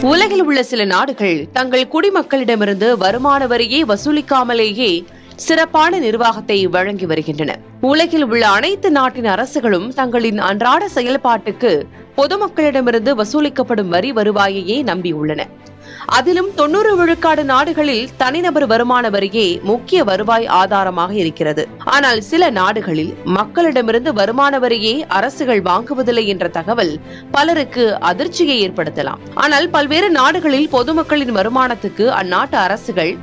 உலகில் உள்ள சில நாடுகள் தங்கள் குடிமக்களிடமிருந்து வருமான வரியை வசூலிக்காமலேயே சிறப்பான நிர்வாகத்தை வழங்கி வருகின்றன. உலகில் உள்ள அனைத்து நாட்டின் அரசுகளும் தங்களின் அன்றாட செயல்பாட்டுக்கு பொதுமக்களிடமிருந்து வசூலிக்கப்படும் வரி வருவாயையே நம்பியுள்ளன. அதிலும் 90 விழுக்காடு நாடுகளில் தனிநபர் வருமான வரியே முக்கிய வருவாய் ஆதாரமாக இருக்கிறது. ஆனால் சில நாடுகளில் மக்களிடமிருந்து வருமான வரியே அரசுகள் வாங்குவதில்லை என்ற தகவல் பலருக்கு அதிர்ச்சியை ஏற்படுத்தலாம். ஆனால் பல்வேறு நாடுகளில் பொதுமக்களின் வருமானத்துக்கு அந்நாட்டு அரசுகள்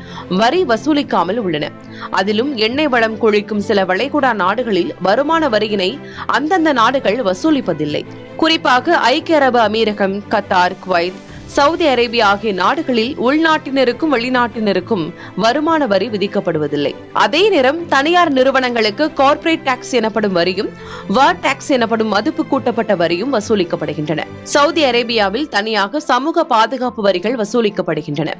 வரி வசூலிக்காமல் உள்ளன. அதிலும் எண்ணெய் வளம் கொழிக்கும் சில வளைகுடா நாடுகளில் வருமான வரியினை அந்தந்த நாடுகள் வசூலிப்பதில்லை. குறிப்பாக ஐக்கிய அரபு அமீரகம், கத்தார், குவைத், சவுதி அரேபியா ஆகிய நாடுகளில் உள்நாட்டினருக்கும் வெளிநாட்டினருக்கும் வருமான வரி விதிக்கப்படுவதில்லை. அதே நேரம் தனியார் நிறுவனங்களுக்கு கார்ப்பரேட் டாக்ஸ் எனப்படும் வரியும் வாட் டாக்ஸ் எனப்படும் மதிப்பு கூட்டப்பட்ட வரியும் வசூலிக்கப்படுகின்றன. சவுதி அரேபியாவில் தனியாக சமூக பாதுகாப்பு வரிகள் வசூலிக்கப்படுகின்றன.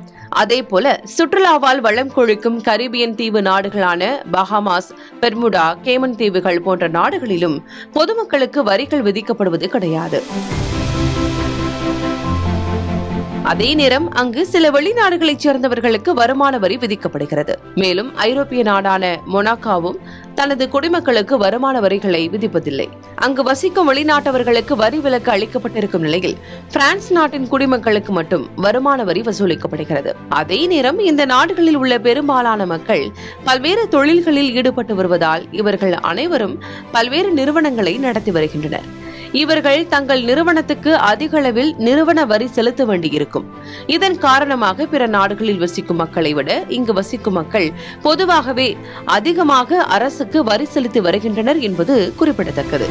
அதே போல சுற்றுலாவால் வளம் கொழிக்கும் கரீபியன் தீவு நாடுகளான பஹாமாஸ், பெர்முடா, கேமன் தீவுகள் போன்ற நாடுகளிலும் பொதுமக்களுக்கு வரிகள் விதிக்கப்படுவது கிடையாது. அதே நேரம் அங்கு சில வெளிநாடுகளைச் சேர்ந்தவர்களுக்கு வருமான வரி விதிக்கப்படுகிறது. மேலும் ஐரோப்பிய நாடான மொனாக்கோவும் தனது குடிமக்களுக்கு வருமான வரிகளை விதிப்பதில்லை. அங்கு வசிக்கும் வெளிநாட்டவர்களுக்கு வரி விலக்கு அளிக்கப்பட்டிருக்கும் நிலையில் பிரான்ஸ் நாட்டின் குடிமக்களுக்கு மட்டும் வருமான வரி வசூலிக்கப்படுகிறது. அதே நேரம் இந்த நாடுகளில் உள்ள பெரும்பாலான மக்கள் பல்வேறு தொழில்களில் ஈடுபட்டு வருவதால் இவர்கள் அனைவரும் பல்வேறு நிறுவனங்களை நடத்தி வருகின்றனர். இவர்கள் தங்கள் நிறுவனத்துக்கு அதிக அளவில் நிறுவன வரி செலுத்த வேண்டியிருக்கும். இதன் காரணமாக பிற நாடுகளில் வசிக்கும் மக்களை விட இங்கு வசிக்கும் மக்கள் பொதுவாகவே அதிகமாக அரசுக்கு வரி செலுத்தி வருகின்றனர் என்பது குறிப்பிடத்தக்கது.